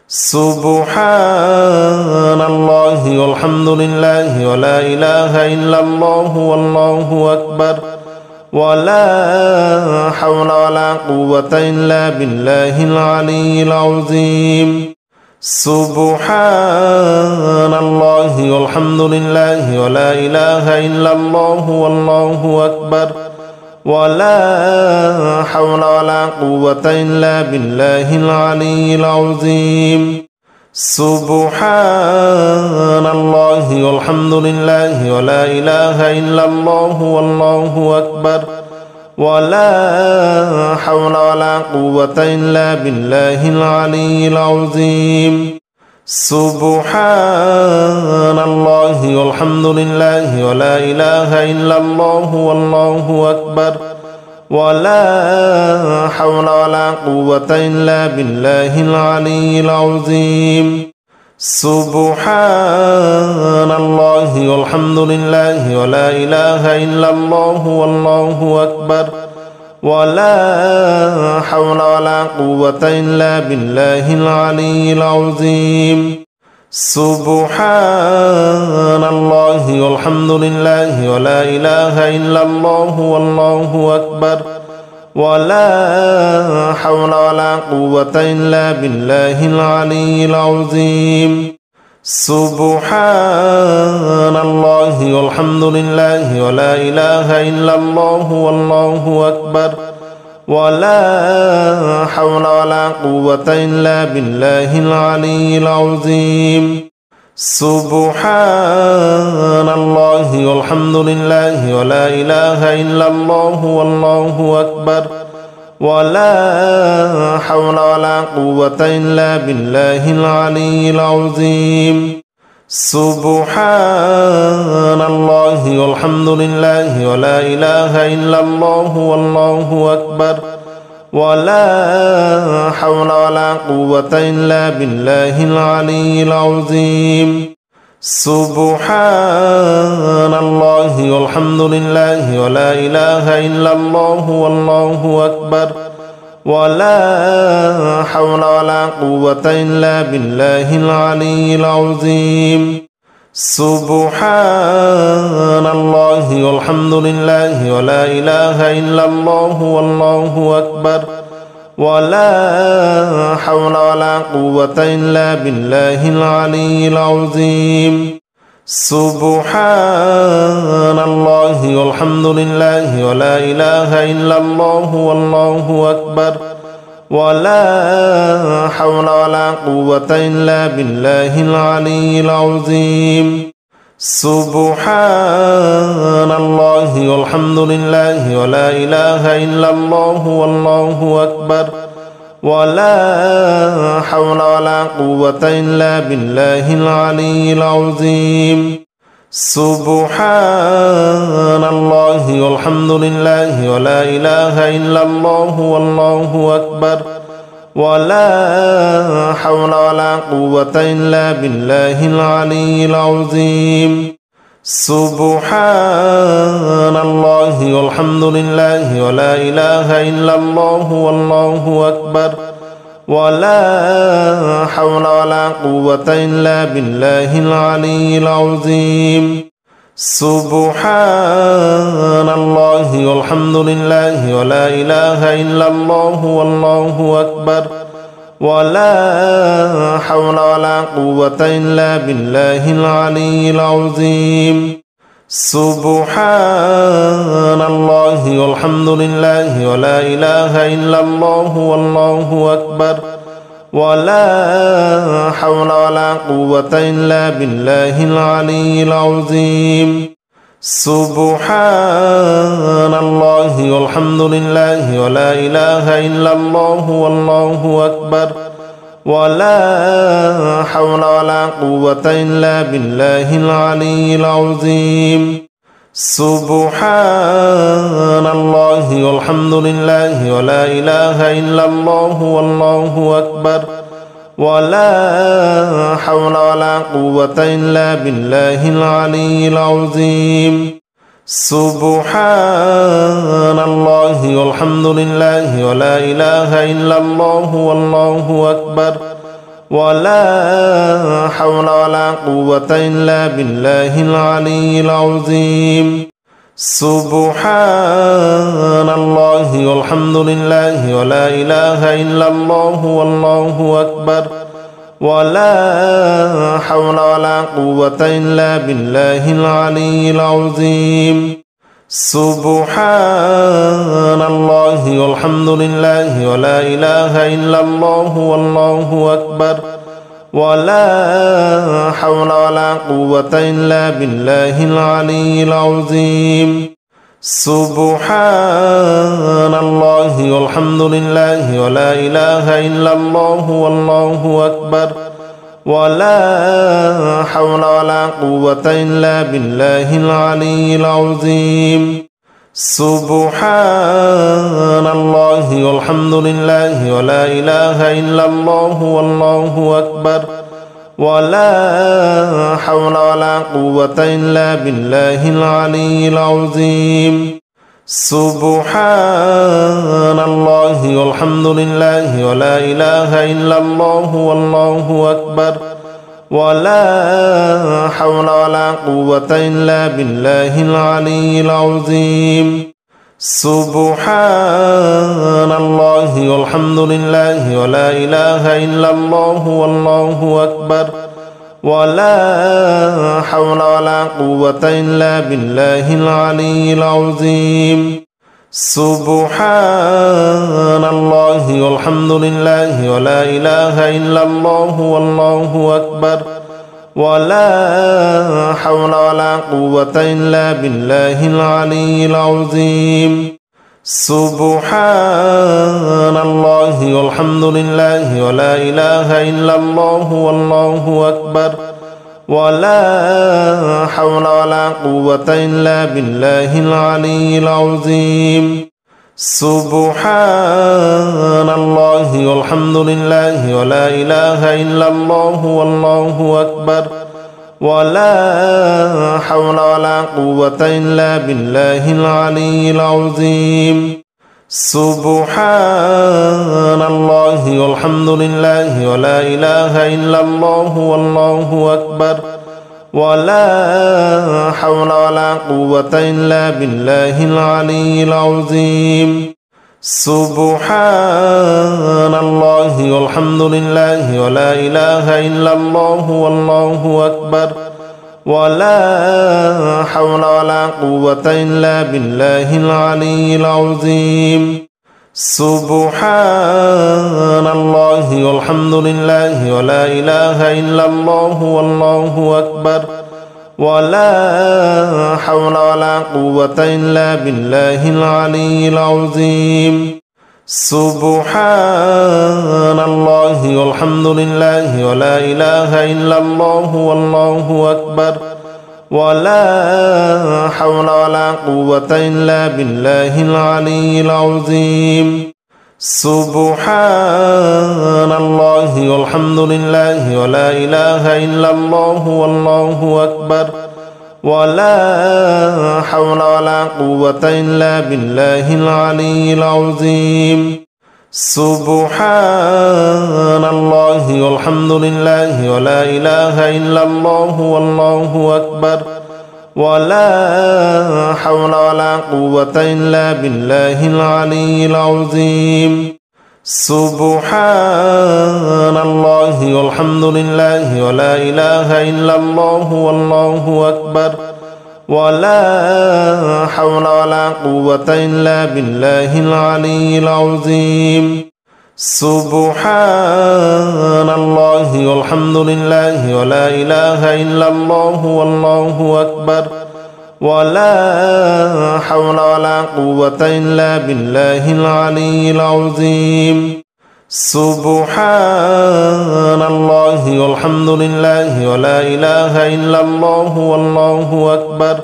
سبحان الله والحمد لله ولا إله إلا الله والله أكبر ولا حول ولا قوة إلا بالله العلي العظيم سبحان الله والحمد لله ولا إله إلا الله والله أكبر ولا حول ولا قوة إلا بالله العلي العظيم سبحان الله والحمد لله ولا إله إلا الله والله أكبر ولا حول ولا قوة إلا بالله العلي العظيم سبحان الله والحمد لله ولا إله إلا الله والله أكبر ولا حول ولا قوة إلا بالله العلي العظيم سبحان الله والحمد لله ولا إله إلا الله والله أكبر ولا حول ولا قوة إلا بالله العلي العظيم سبحان الله والحمد لله ولا إله إلا الله والله أكبر ولا حول ولا قوة إلا بالله العلي العظيم سبحان الله والحمد لله ولا إله إلا الله والله أكبر ولا حول ولا قوة إلا بالله العلي العظيم سبحان الله والحمد لله ولا إله إلا الله والله أكبر ولا حول ولا قوة إلا بالله العلي العظيم سبحان الله والحمد لله ولا إله إلا الله والله أكبر ولا حول ولا قوة إلا بالله العلي العظيم سبحان الله والحمد لله ولا إله إلا الله والله أكبر ولا حول ولا قوة إلا بالله العلي العظيم سبحان الله والحمد لله ولا إله إلا الله والله أكبر ولا حول ولا قوة إلا بالله العلي العظيم سبحان الله والحمد لله ولا إله إلا الله والله أكبر ولا حول ولا قوة إلا بالله العلي العظيم سبحان الله والحمد لله ولا إله إلا الله والله أكبر ولا حول ولا قوة إلا بالله العلي العظيم سبحان الله والحمد لله ولا إله إلا الله والله أكبر ولا حول ولا قوة إلا بالله العلي العظيم سبحان الله والحمد لله ولا إله إلا الله والله أكبر ولا حول ولا قوة إلا بالله العلي العظيم سبحان الله والحمد لله ولا إله إلا الله والله أكبر ولا حول ولا قوة إلا بالله العلي العظيم سبحان الله والحمد لله ولا إله إلا الله والله أكبر ولا حول ولا قوة إلا بالله العلي العظيم سبحان الله والحمد لله ولا إله إلا الله والله أكبر ولا حول ولا قوة إلا بالله العلي العظيم سبحان الله والحمد لله ولا إله إلا الله والله أكبر ولا حول ولا قوة إلا بالله العلي العظيم سبحان الله والحمد لله ولا إله إلا الله والله أكبر ولا حول ولا قوة إلا بالله العلي العظيم سبحان الله والحمد لله ولا إله إلا الله والله أكبر ولا حول ولا قوة إلا بالله العلي العظيم سبحان الله والحمد لله ولا إله إلا الله والله أكبر ولا حول ولا قوة إلا بالله العلي العظيم سبحان الله والحمد لله ولا إله إلا الله والله أكبر ولا حول ولا قوة إلا بالله العلي العظيم سبحان الله والحمد لله ولا إله إلا الله والله أكبر ولا حول ولا قوة إلا بالله العلي العظيم سبحان الله والحمد لله ولا إله إلا الله والله أكبر ولا حول ولا قوة إلا بالله العلي العظيم سبحان الله والحمد لله ولا إله إلا الله والله أكبر ولا حول ولا قوة إلا بالله العلي العظيم سبحان الله والحمد لله ولا إله إلا الله والله أكبر ولا حول ولا قوة إلا بالله العلي العظيم سبحان الله والحمد لله ولا إله إلا الله والله أكبر ولا حول ولا قوة إلا بالله العلي العظيم سبحان الله والحمد لله ولا إله إلا الله والله أكبر ولا حول ولا قوة إلا بالله العلي العظيم سبحان الله والحمد لله ولا إله إلا الله والله أكبر ولا حول ولا قوة إلا بالله العلي العظيم سبحان الله والحمد لله ولا إله إلا الله والله أكبر ولا حول ولا قوة إلا بالله العلي العظيم سبحان الله والحمد لله ولا إله إلا الله والله أكبر ولا حول ولا قوة إلا بالله العلي العظيم سبحان الله والحمد لله ولا إله إلا الله والله أكبر ولا حول ولا قوة إلا بالله العلي العظيم سبحان الله والحمد لله ولا إله إلا الله والله أكبر ولا حول ولا قوة إلا بالله العلي العظيم سبحان الله والحمد لله ولا إله إلا الله والله أكبر ولا حول ولا قوة إلا بالله العلي العظيم سبحان الله والحمد لله ولا إله إلا الله والله أكبر ولا حول ولا قوة إلا بالله العلي العظيم سبحان الله والحمد لله ولا إله إلا الله والله أكبر ولا حول ولا قوة إلا بالله العلي العظيم سبحان الله والحمد لله ولا إله إلا الله والله أكبر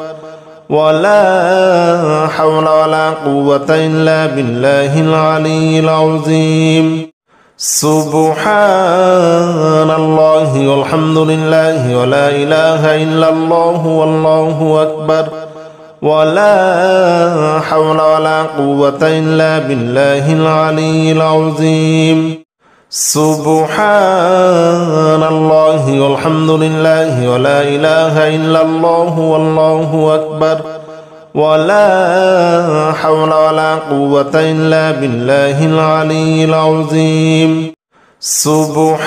ولا حول ولا قوة إلا بالله العلي العظيم سبحان الله والحمد لله ولا إله إلا الله والله أكبر ولا حول ولا قوة إلا بالله العلي العظيم سبحان الله والحمد لله ولا إله إلا الله والله أكبر ولا حول ولا قوة إلا بالله العلي العظيم سبحان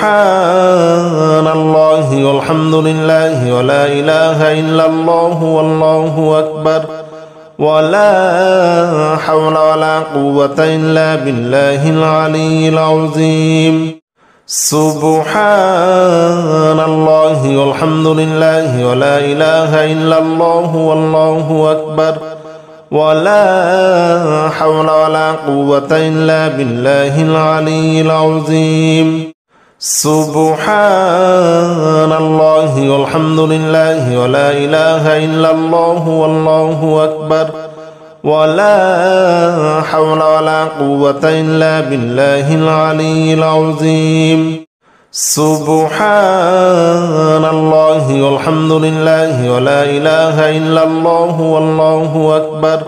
الله والحمد لله ولا إله إلا الله والله أكبر ولا حول ولا قوة إلا بالله العلي العظيم سبحان الله والحمد لله ولا إله إلا الله والله أكبر ولا حول ولا قوة إلا بالله العلي العظيم سبحان الله والحمد لله ولا إله إلا الله والله أكبر ولا حول ولا قوة إلا بالله العلي العظيم سبحان الله والحمد لله ولا إله إلا الله والله أكبر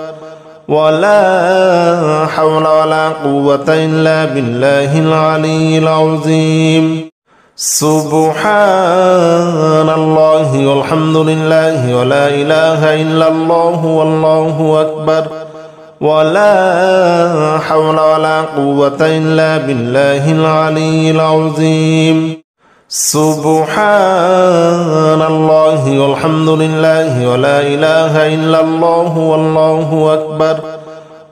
ولا حول ولا قوة إلا بالله العلي العظيم سبحان الله والحمد لله ولا إله إلا الله والله أكبر ولا حول ولا قوة إلا بالله العلي العظيم سبحان الله والحمد لله ولا إله إلا الله والله أكبر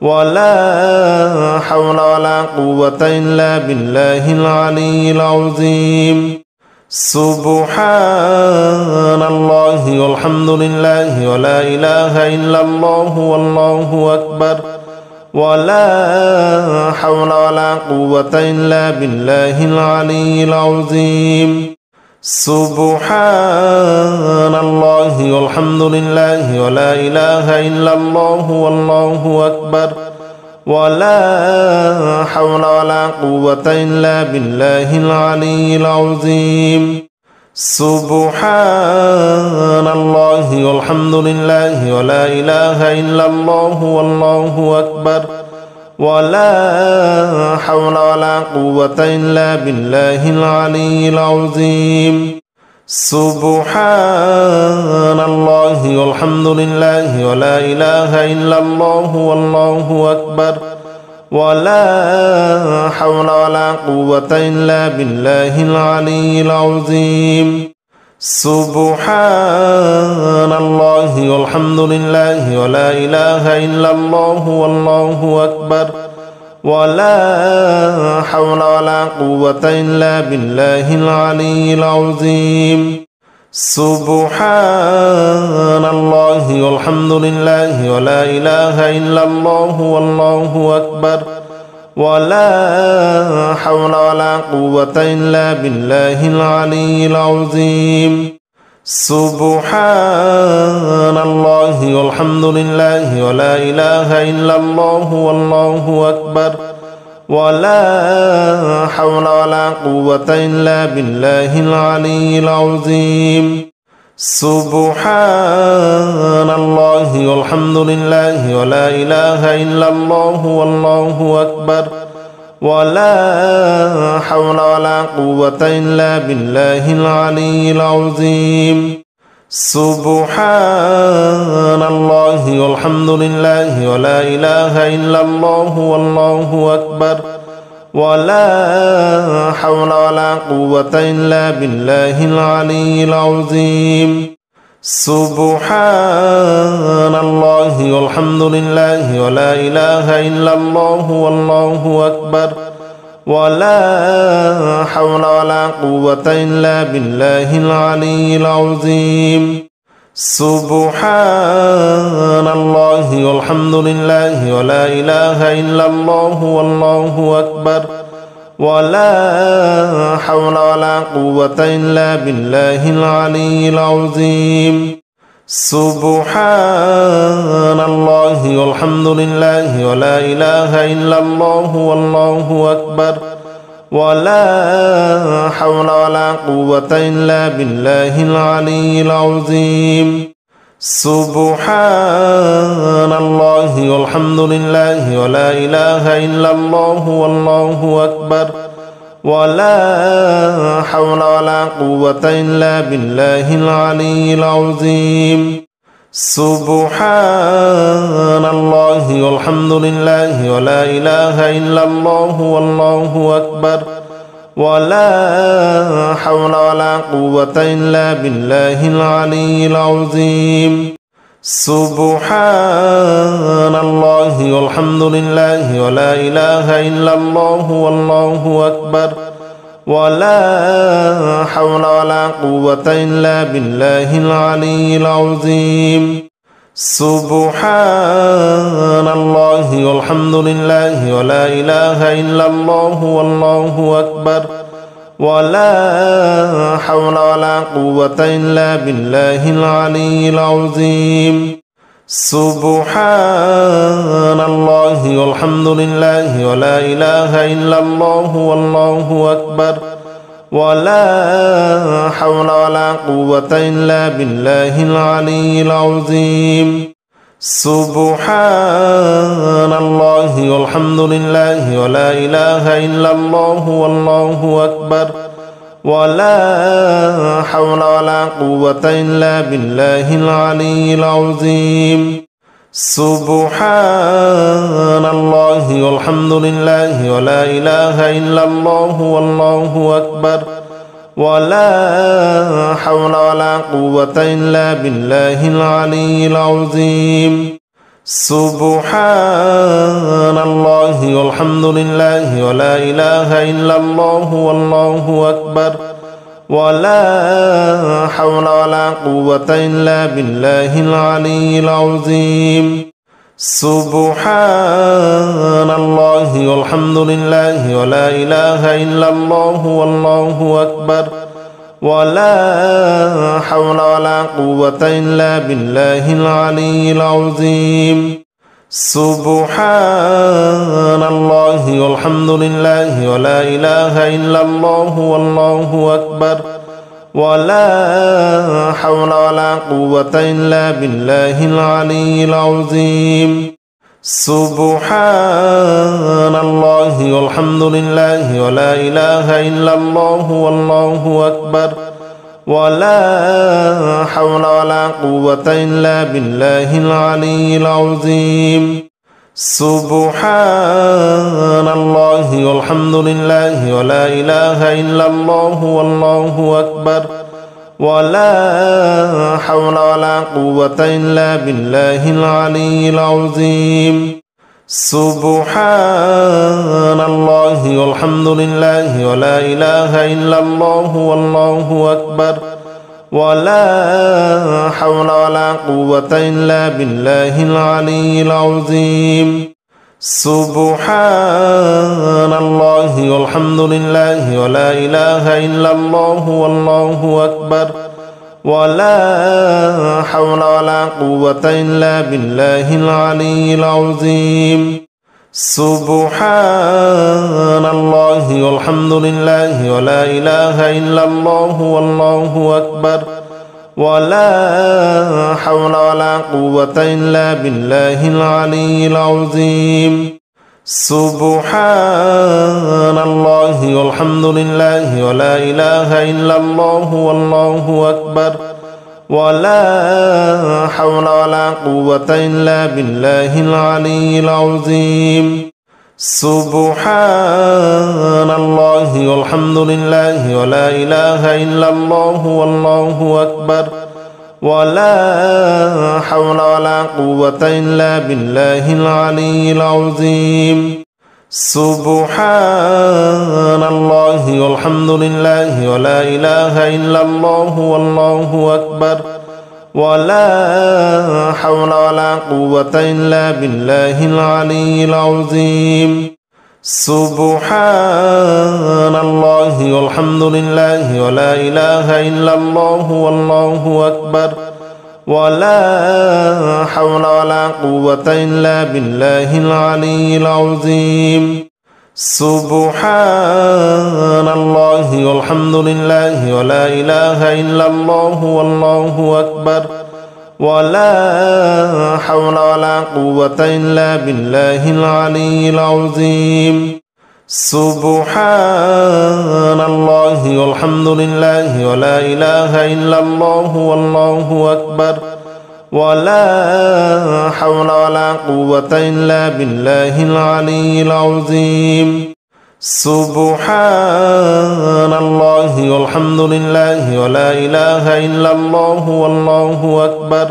ولا حول ولا قوة إلا بالله العلي العظيم سبحان الله والحمد لله ولا إله إلا الله والله أكبر ولا حول ولا قوة إلا بالله العلي العظيم سبحان الله والحمد لله ولا إله إلا الله والله أكبر ولا حول ولا قوة إلا بالله العلي العظيم سبحان الله والحمد لله ولا إله إلا الله والله أكبر ولا حول ولا قوة إلا بالله العلي العظيم سبحان الله والحمد لله ولا إله إلا الله والله أكبر ولا حول ولا قوة إلا بالله العلي العظيم سبحان الله والحمد لله ولا إله إلا الله والله أكبر ولا حول ولا قوة إلا بالله العلي العظيم سبحان الله والحمد لله ولا إله إلا الله والله أكبر ولا حول ولا قوة إلا بالله العلي العظيم سبحان الله والحمد لله ولا إله إلا الله والله أكبر ولا حول ولا قوة إلا بالله العلي العظيم سبحان الله والحمد لله ولا إله إلا الله والله أكبر ولا حول ولا قوة إلا بالله العلي العظيم سبحان الله والحمد لله ولا إله إلا الله والله أكبر ولا حول ولا قوة إلا بالله العلي العظيم سبحان الله والحمد لله ولا إله إلا الله والله أكبر ولا حول ولا قوة إلا بالله العلي العظيم سبحان الله والحمد لله ولا إله إلا الله والله أكبر ولا حول ولا قوة إلا بالله العلي العظيم سبحان الله والحمد لله ولا إله إلا الله والله أكبر ولا حول ولا قوة إلا بالله العلي العظيم سبحان الله والحمد لله ولا إله إلا الله والله أكبر ولا حول ولا قوة إلا بالله العلي العظيم سبحان الله والحمد لله ولا إله إلا الله والله أكبر ولا حول ولا قوة إلا بالله العلي العظيم سبحان الله والحمد لله ولا إله إلا الله والله أكبر ولا حول ولا قوة إلا بالله العلي العظيم سبحان الله والحمد لله ولا إله إلا الله والله أكبر ولا حول ولا قوة إلا بالله العلي العظيم سبحان الله والحمد لله ولا إله إلا الله والله أكبر ولا حول ولا قوة إلا بالله العلي العظيم سبحان الله والحمد لله ولا إله إلا الله والله أكبر ولا حول ولا قوة إلا بالله العلي العظيم سبحان الله والحمد لله ولا إله إلا الله والله أكبر ولا حول ولا قوة إلا بالله العلي العظيم سبحان الله والحمد لله ولا إله إلا الله والله أكبر ولا حول ولا قوة إلا بالله العلي العظيم سبحان الله والحمد لله ولا إله إلا الله والله أكبر ولا حول ولا قوة إلا بالله العلي العظيم سبحان الله والحمد لله ولا إله إلا الله والله أكبر ولا حول ولا قوة إلا بالله العلي العظيم سبحان الله والحمد لله ولا إله إلا الله والله أكبر ولا حول ولا قوة إلا بالله العلي العظيم سبحان الله والحمد لله ولا إله إلا الله والله أكبر ولا حول ولا قوة إلا بالله العلي العظيم سبحان الله والحمد لله ولا إله إلا الله والله أكبر ولا حول ولا قوة إلا بالله العلي العظيم سبحان الله والحمد لله ولا إله إلا الله والله أكبر ولا حول ولا قوة إلا بالله العلي العظيم سبحان الله والحمد لله ولا إله إلا الله والله أكبر ولا حول ولا قوة إلا بالله العلي العظيم سبحان الله والحمد لله ولا إله إلا الله والله أكبر ولا حول ولا قوة إلا بالله العلي العظيم سبحان الله والحمد لله ولا إله إلا الله والله أكبر ولا حول ولا قوة إلا بالله العلي العظيم سبحان الله والحمد لله ولا إله إلا الله والله أكبر ولا حول ولا قوة إلا بالله العلي العظيم سبحان الله والحمد لله ولا إله إلا الله والله أكبر ولا حول ولا قوة إلا بالله العلي العظيم سبحان الله والحمد لله ولا إله إلا الله والله أكبر ولا حول ولا قوة إلا بالله العلي العظيم سبحان الله والحمد لله ولا إله إلا الله والله أكبر ولا حول ولا قوة إلا بالله العلي العظيم سبحان الله والحمد لله ولا إله إلا الله والله أكبر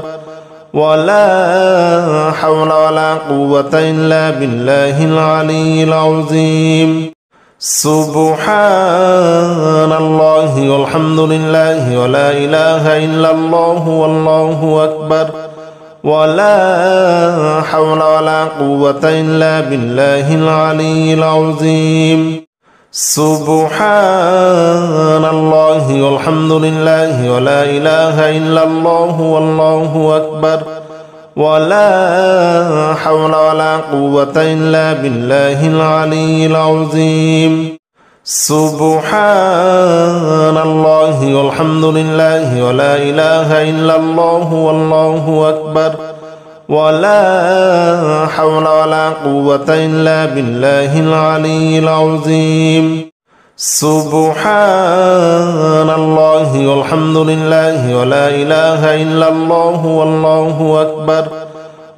ولا حول ولا قوة إلا بالله العلي العظيم سبحان الله والحمد لله ولا إله إلا الله والله أكبر ولا حول ولا قوة إلا بالله العلي العظيم سبحان الله والحمد لله ولا إله إلا الله والله أكبر ولا حول ولا قوة إلا بالله العلي العظيم سبحان الله والحمد لله ولا إله إلا الله والله أكبر ولا حول ولا قوة إلا بالله العلي العظيم سبحان الله والحمد لله ولا إله إلا الله والله أكبر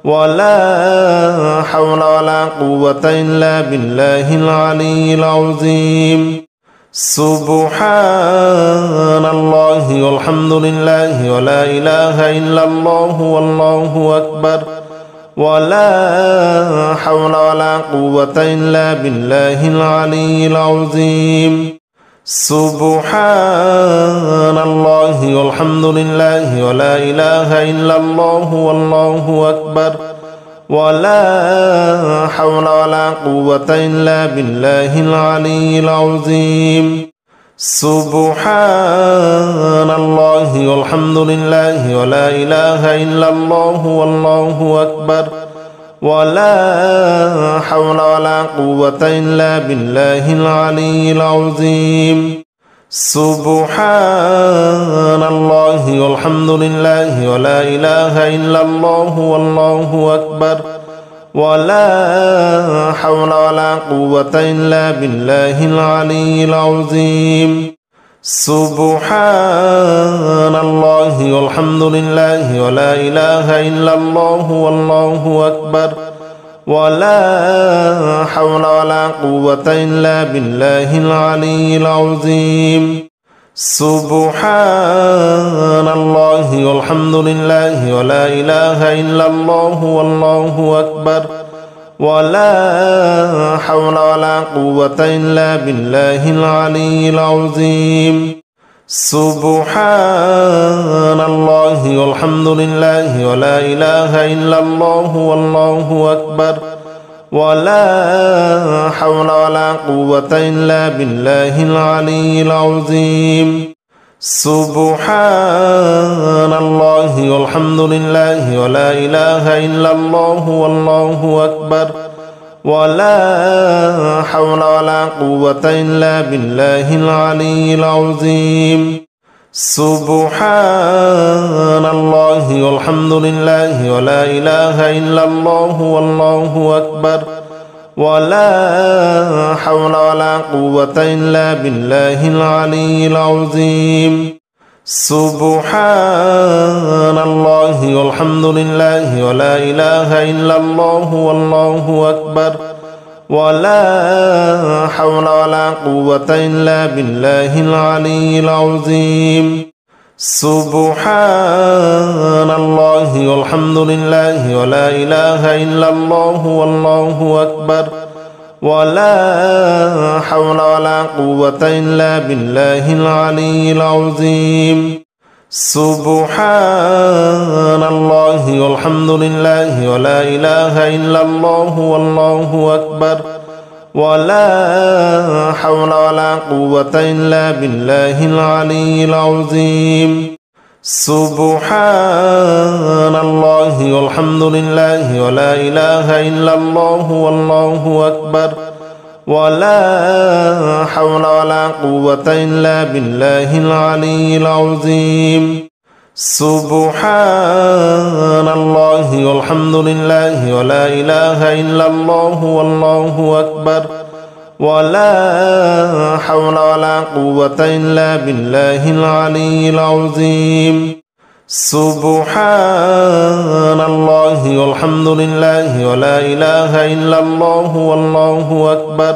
ولا حول ولا قوة إلا بالله العلي العظيم سبحان الله والحمد لله ولا إله إلا الله والله أكبر ولا حول ولا قوة إلا بالله العلي العظيم سبحان الله والحمد لله ولا إله إلا الله والله أكبر ولا حول ولا قوة إلا بالله العلي العظيم سبحان الله والحمد لله ولا إله إلا الله والله أكبر ولا حول ولا قوة إلا بالله العلي العظيم سبحان الله والحمد لله ولا إله إلا الله والله أكبر ولا حول ولا قوة إلا بالله العلي العظيم سبحان الله والحمد لله ولا إله إلا الله والله أكبر ولا حول ولا قوة إلا بالله العلي العظيم سبحان الله والحمد لله ولا إله إلا الله والله أكبر ولا حول ولا قوة إلا بالله العلي العظيم سبحان الله والحمد لله ولا إله إلا الله والله أكبر ولا حول ولا قوة إلا بالله العلي العظيم سبحان الله والحمد لله ولا إله إلا الله والله أكبر ولا حول ولا قوة إلا بالله العلي العظيم سبحان الله والحمد لله ولا إله إلا الله والله أكبر ولا حول ولا قوة إلا بالله العلي العظيم سبحان الله والحمد لله ولا إله إلا الله والله أكبر ولا حول ولا قوة إلا بالله العلي العظيم سبحان الله والحمد لله ولا إله إلا الله والله أكبر ولا حول ولا قوة إلا بالله العلي العظيم سبحان الله والحمد لله ولا إله إلا الله والله أكبر ولا حول ولا قوة إلا بالله العلي العظيم سبحان الله والحمد لله ولا إله إلا الله والله أكبر ولا حول ولا قوة إلا بالله العلي العظيم سبحان الله والحمد لله ولا إله إلا الله والله أكبر ولا حول ولا قوة إلا بالله العلي العظيم سبحان الله والحمد لله ولا إله إلا الله والله أكبر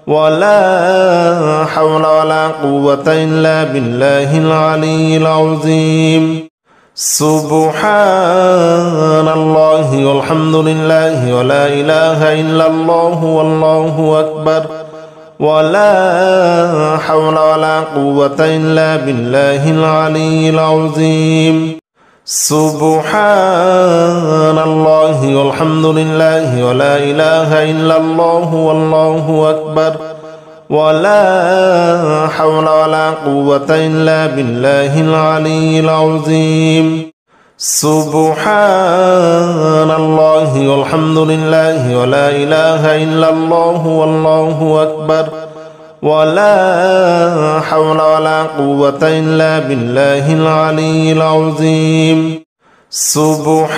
ولا حول ولا قوة إلا بالله العلي العظيم سبحان الله والحمد لله ولا إله إلا الله والله أكبر ولا حول ولا قوة إلا بالله العلي العظيم سبحان الله والحمد لله ولا إله إلا الله والله أكبر ولا حول ولا قوة إلا بالله العلي العظيم سبحان الله والحمد لله ولا إله إلا الله والله أكبر ولا حول ولا قوة إلا بالله العلي العظيم سبحان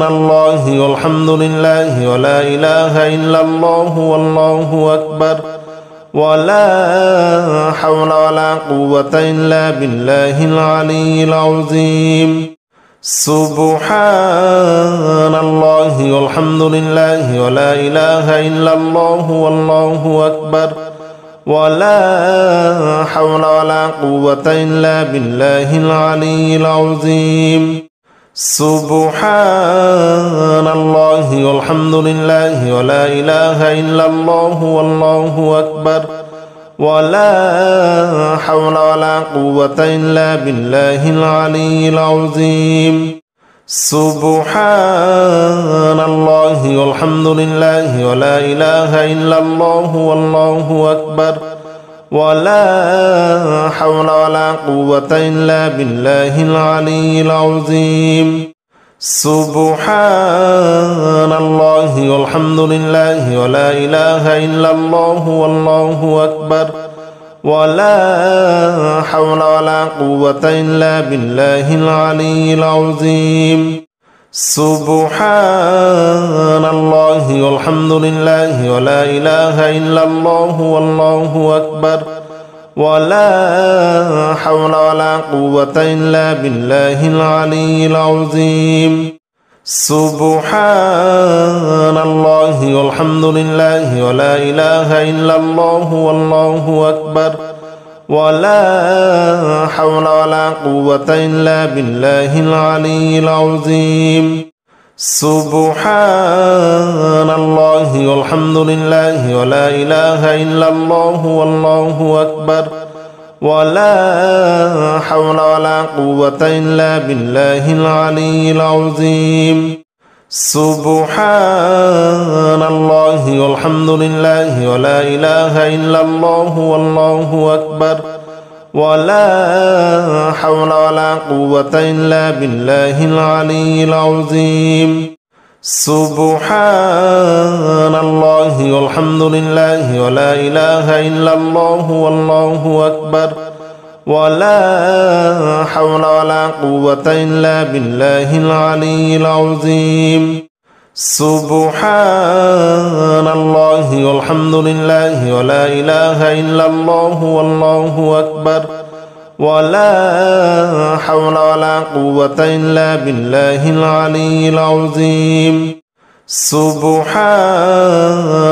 الله والحمد لله ولا إله إلا الله والله أكبر ولا حول ولا قوة إلا بالله العلي العظيم سبحان الله والحمد لله ولا إله إلا الله والله أكبر ولا حول ولا قوة إلا بالله العلي العظيم سبحان الله والحمد لله ولا إله إلا الله والله أكبر ولا حول ولا قوة إلا بالله العلي العظيم سبحان الله والحمد لله ولا إله إلا الله والله أكبر ولا حول ولا قوة إلا بالله العلي العظيم سبحان الله والحمد لله ولا إله إلا الله والله أكبر ولا حول ولا قوة إلا بالله العلي العظيم سبحان الله والحمد لله ولا إله إلا الله والله أكبر ولا حول ولا قوة إلا بالله العلي العظيم سبحان الله والحمد لله ولا إله إلا الله والله أكبر ولا حول ولا قوة إلا بالله العلي العظيم سبحان الله والحمد لله ولا إله إلا الله والله أكبر ولا حول ولا قوة إلا بالله العلي العظيم سبحان الله والحمد لله ولا إله إلا الله والله أكبر ولا حول ولا قوة إلا بالله العلي العظيم سبحان الله والحمد لله ولا إله إلا الله والله أكبر ولا حول ولا قوة إلا بالله العلي العظيم سبحان الله والحمد لله ولا إله إلا الله والله أكبر ولا حول ولا قوة إلا بالله العلي العظيم سبحان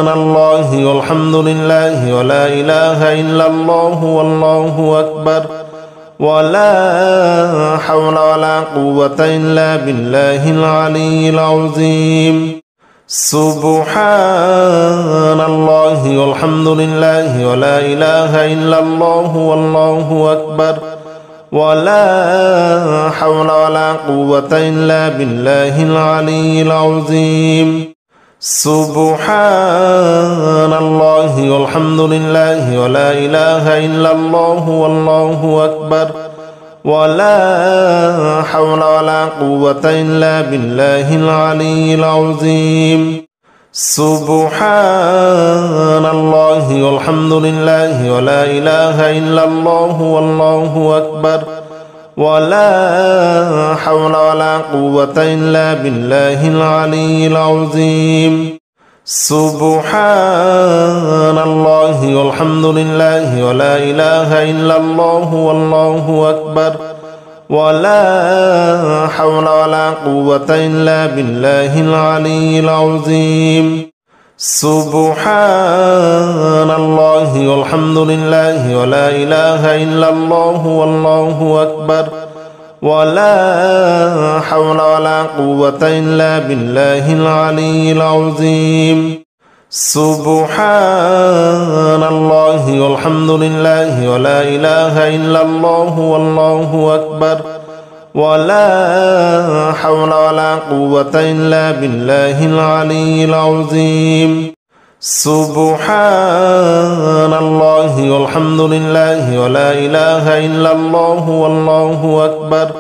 الله والحمد لله ولا إله إلا الله والله أكبر ولا حول ولا قوة إلا بالله العلي العظيم سبحان الله والحمد لله ولا إله إلا الله والله أكبر ولا حول ولا قوة إلا بالله العلي العظيم سبحان الله والحمد لله ولا إله إلا الله والله أكبر ولا حول ولا قوة إلا بالله العلي العظيم سبحان الله والحمد لله ولا إله إلا الله والله أكبر ولا حول ولا قوة إلا بالله العلي العظيم سبحان الله والحمد لله ولا إله إلا الله والله أكبر ولا حول ولا قوة إلا بالله العلي العظيم سبحان الله والحمد لله ولا إله إلا الله والله أكبر ولا حول ولا قوة إلا بالله العلي العظيم سبحان الله والحمد لله ولا إله إلا الله والله أكبر ولا حول ولا قوة إلا بالله العلي العظيم سبحان الله والحمد لله ولا إله إلا الله والله أكبر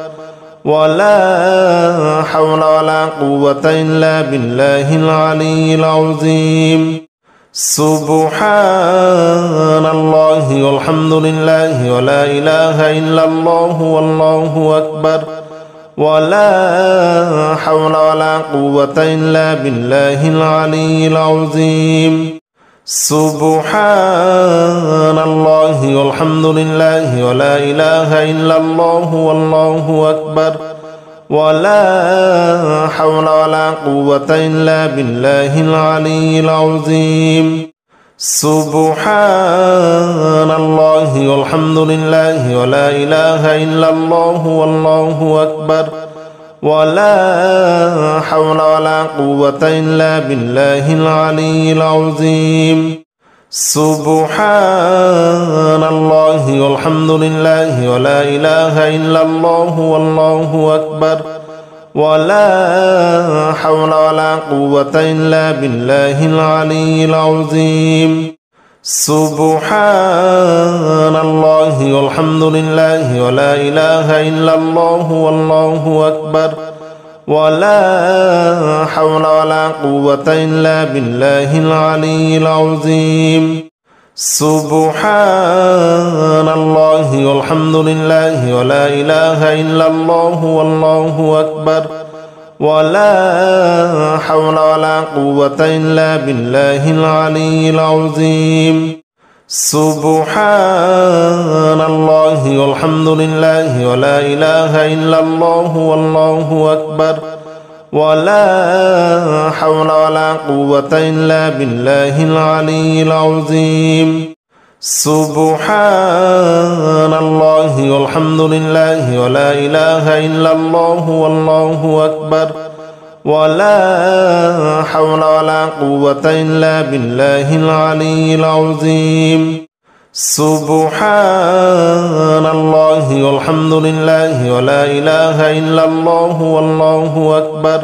ولا حول ولا قوة إلا بالله العلي العظيم سبحان الله والحمد لله ولا إله إلا الله والله أكبر ولا حول ولا قوة إلا بالله العلي العظيم سبحان الله والحمد لله ولا إله إلا الله والله أكبر ولا حول ولا قوة إلا بالله العلي العظيم سبحان الله والحمد لله ولا إله إلا الله والله أكبر ولا حول ولا قوة إلا بالله العلي العظيم سبحان الله والحمد لله ولا إله إلا الله والله أكبر ولا حول ولا قوة إلا بالله العلي العظيم سبحان الله والحمد لله ولا إله إلا الله والله أكبر ولا حول ولا قوة إلا بالله العلي العظيم سبحان الله والحمد لله ولا إله إلا الله والله أكبر ولا حول ولا قوة إلا بالله العلي العظيم سبحان الله والحمد لله ولا إله إلا الله والله أكبر ولا حول ولا قوة إلا بالله العلي العظيم سبحان الله والحمد لله ولا إله إلا الله والله أكبر ولا حول ولا قوة إلا بالله العلي العظيم سبحان الله والحمد لله ولا إله إلا الله والله أكبر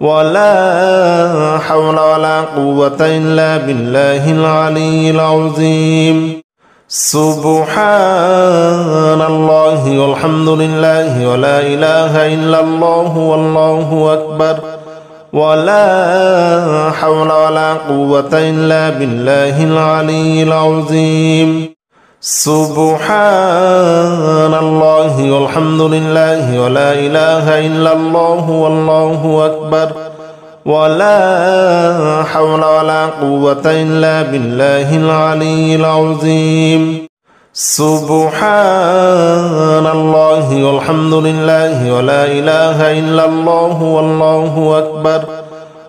ولا حول ولا قوة إلا بالله العلي العظيم سبحان الله والحمد لله ولا إله إلا الله والله أكبر ولا حول ولا قوة إلا بالله العلي العظيم سبحان الله والحمد لله ولا إله إلا الله والله أكبر ولا حول ولا قوة إلا بالله العلي العظيم سبحان الله والحمد لله ولا إله إلا الله والله أكبر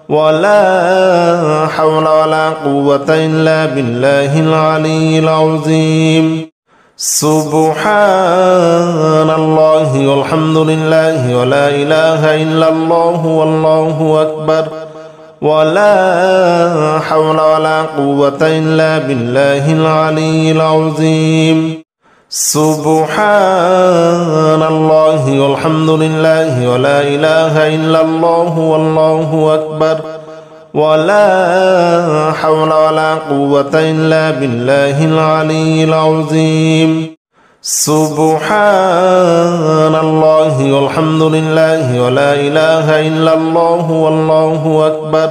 ولا حول ولا قوة إلا بالله العلي العظيم سبحان الله والحمد لله ولا إله إلا الله والله أكبر ولا حول ولا قوة إلا بالله العلي العظيم سبحان الله والحمد لله ولا إله إلا الله والله أكبر ولا حول ولا قوة إلا بالله العلي العظيم سبحان الله والحمد لله ولا إله إلا الله والله أكبر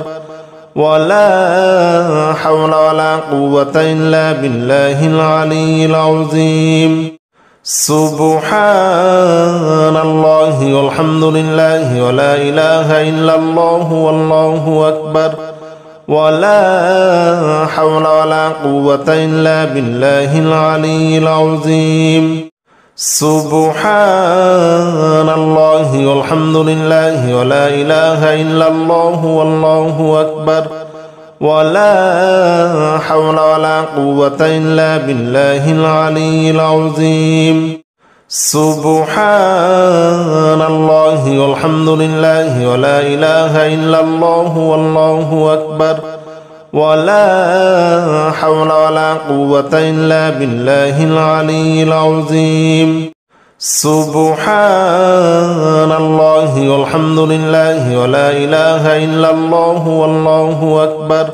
ولا حول ولا قوة إلا بالله العلي العظيم سبحان الله والحمد لله ولا إله إلا الله والله أكبر ولا حول ولا قوة إلا بالله العلي العظيم سبحان الله والحمد لله ولا إله إلا الله والله أكبر ولا حول ولا قوة إلا بالله العلي العظيم سبحان الله والحمد لله ولا إله إلا الله والله أكبر ولا حول ولا قوة إلا بالله العلي العظيم سبحان الله والحمد لله ولا إله إلا الله والله أكبر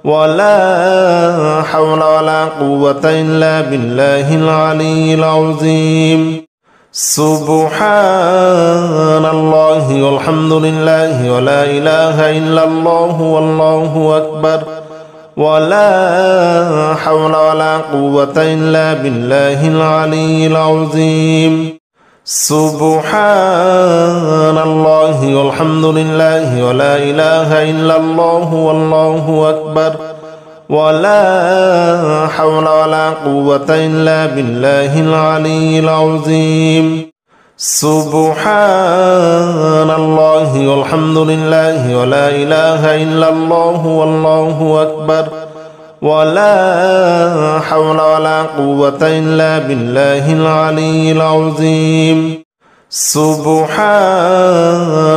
ولا حول ولا قوة إلا بالله العلي العظيم سبحان الله والحمد لله ولا إله إلا الله والله أكبر ولا حول ولا قوة إلا بالله العلي العظيم سبحان الله والحمد لله ولا إله إلا الله والله أكبر ولا حول ولا قوة إلا بالله العلي العظيم سبحان الله والحمد لله ولا إله إلا الله والله أكبر ولا حول ولا قوة إلا بالله العلي العظيم سبحان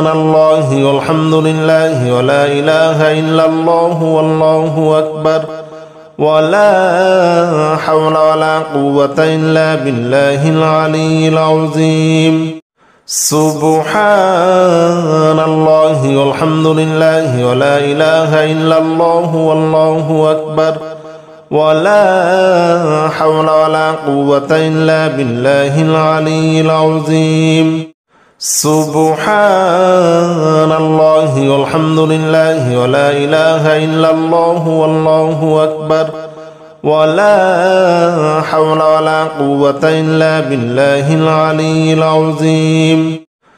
الله والحمد لله ولا إله إلا الله والله أكبر ولا حول ولا قوة إلا بالله العلي العظيم سبحان الله والحمد لله ولا إله إلا الله والله أكبر ولا حول ولا قوة إلا بالله العلي العظيم سبحان الله والحمد لله ولا إله إلا الله والله أكبر ولا حول ولا قوة إلا بالله العلي العظيم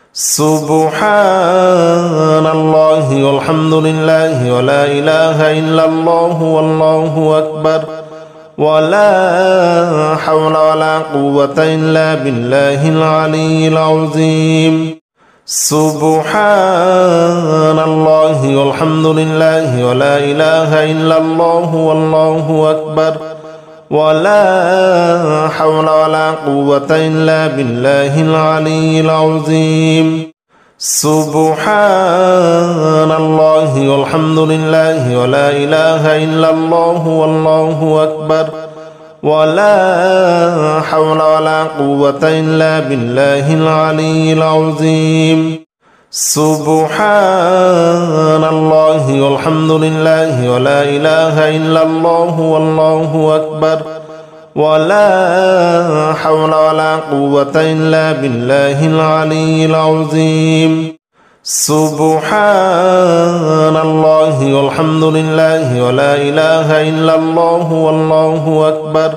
سبحان الله والحمد لله ولا إله إلا الله والله أكبر ولا حول ولا قوة إلا بالله العلي العظيم سبحان الله والحمد لله ولا إله إلا الله والله أكبر ولا حول ولا قوة إلا بالله العلي العظيم سبحان الله والحمد لله ولا إله إلا الله والله أكبر ولا حول ولا قوة إلا بالله العلي العظيم سبحان الله والحمد لله ولا إله إلا الله والله أكبر ولا حول ولا قوة إلا بالله العلي العظيم سبحان الله والحمد لله ولا إله إلا الله والله أكبر ولا حول ولا قوة إلا بالله العلي العظيم سبحان الله والحمد لله ولا إله إلا الله والله أكبر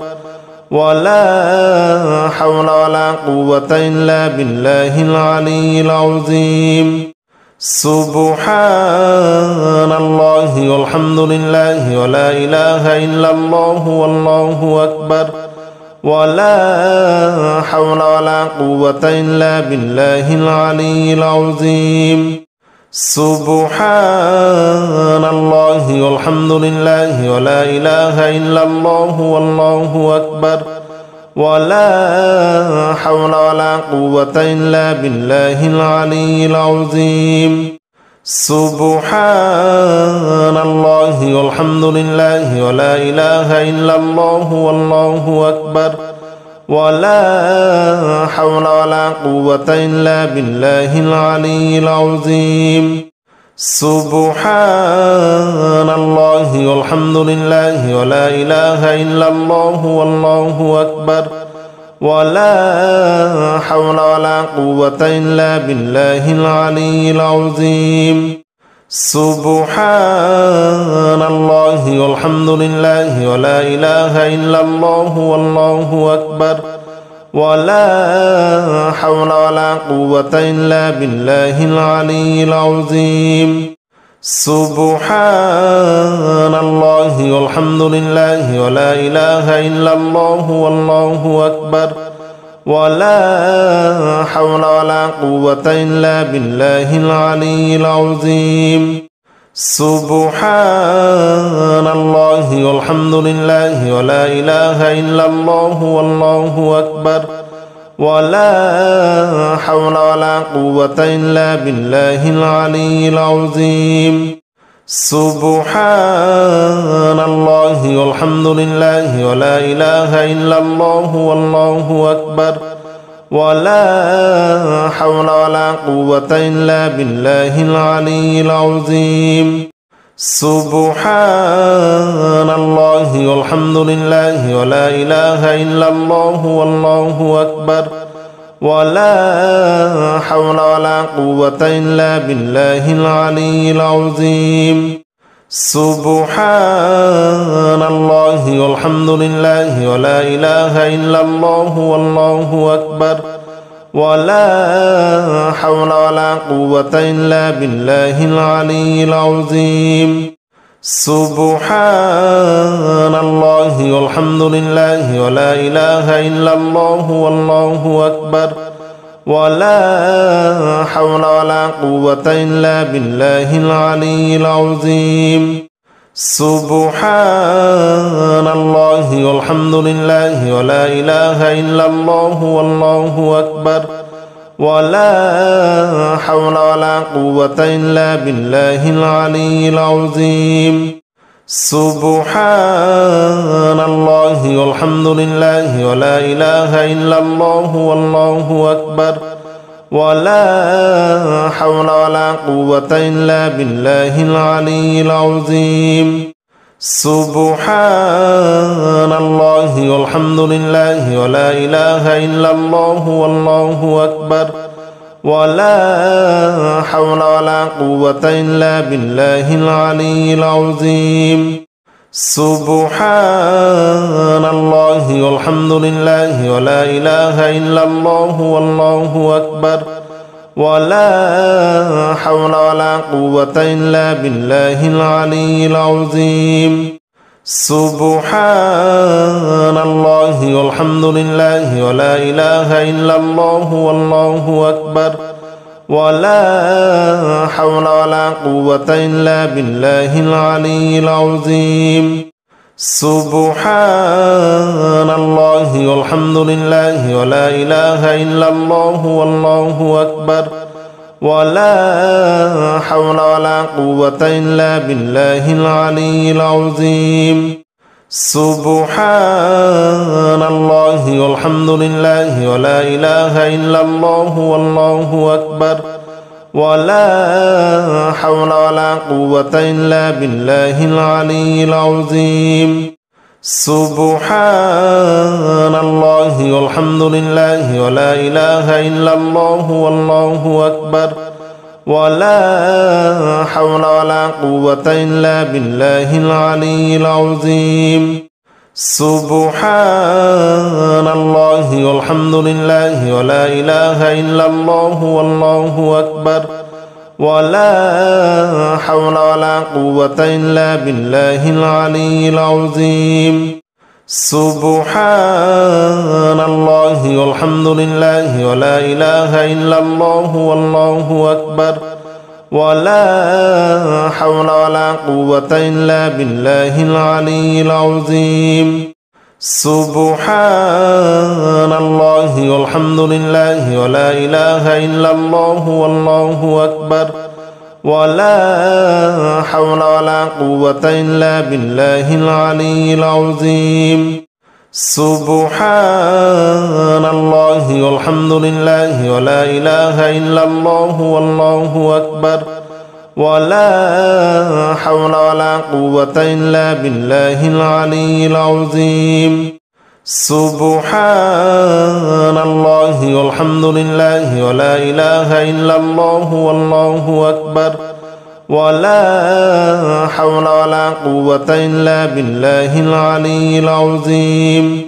ولا حول ولا قوة إلا بالله العلي العظيم سبحان الله والحمد لله ولا إله إلا الله والله أكبر ولا حول ولا قوة إلا بالله العلي العظيم سبحان الله والحمد لله ولا إله إلا الله والله أكبر ولا حول ولا قوة إلا بالله العلي العظيم سبحان الله والحمد لله ولا إله إلا الله والله أكبر ولا حول ولا قوة إلا بالله سبحان الله والحمد لله ولا إله إلا الله والله أكبر ولا حول ولا قوة إلا بالله العلي العظيم سبحان الله والحمد لله ولا إله إلا الله والله أكبر ولا حول ولا قوة إلا بالله العلي العظيم سبحان الله والحمد لله ولا إله إلا الله والله أكبر ولا حول ولا قوة إلا بالله العلي العظيم سبحان الله والحمد لله ولا إله إلا الله والله أكبر ولا حول ولا قوة إلا بالله العلي العظيم سبحان الله والحمد لله ولا إله إلا الله والله أكبر ولا حول ولا قوة إلا بالله العلي العظيم سبحان الله والحمد لله ولا إله إلا الله والله أكبر ولا حول ولا قوة إلا بالله العلي العظيم سبحان الله والحمد لله ولا إله إلا الله والله أكبر ولا حول ولا قوة إلا بالله العلي العظيم سبحان الله والحمد لله ولا إله إلا الله والله أكبر ولا حول ولا قوة إلا بالله العلي العظيم سبحان الله والحمد لله ولا إله إلا الله والله أكبر ولا حول ولا قوة إلا بالله العلي العظيم سبحان الله والحمد لله ولا إله إلا الله والله أكبر ولا حول ولا قوة إلا بالله العلي العظيم سبحان الله والحمد لله ولا إله إلا الله والله أكبر ولا حول ولا قوة إلا بالله العلي العظيم سبحان الله والحمد لله ولا إله إلا الله والله أكبر ولا حول ولا قوة إلا بالله العلي العظيم سبحان الله والحمد لله ولا إله إلا الله والله أكبر ولا حول ولا قوة إلا بالله العلي العظيم سبحان الله والحمد لله ولا إله إلا الله والله أكبر ولا حول ولا قوة إلا بالله العلي العظيم سبحان الله والحمد لله ولا إله إلا الله والله أكبر ولا حول ولا قوة إلا بالله العلي العظيم سبحان الله والحمد لله ولا إله إلا الله والله أكبر ولا حول ولا قوة إلا بالله العلي العظيم سبحان الله والحمد لله ولا إله إلا الله والله أكبر ولا حول ولا قوة إلا بالله العلي العظيم سبحان الله والحمد لله ولا إله إلا الله والله أكبر ولا حول ولا قوة إلا بالله العلي العظيم سبحان الله والحمد لله ولا إله إلا الله والله أكبر ولا حول ولا قوة إلا بالله العلي العظيم سبحان الله والحمد لله ولا إله إلا الله والله أكبر ولا حول ولا قوة إلا بالله العلي العظيم سبحان الله والحمد لله ولا إله إلا الله والله أكبر ولا حول ولا قوة إلا بالله العلي العظيم سبحان الله والحمد لله ولا إله إلا الله والله أكبر ولا حول ولا قوة إلا بالله العلي العظيم سبحان الله والحمد لله ولا إله إلا الله والله أكبر ولا حول ولا قوة إلا بالله العلي العظيم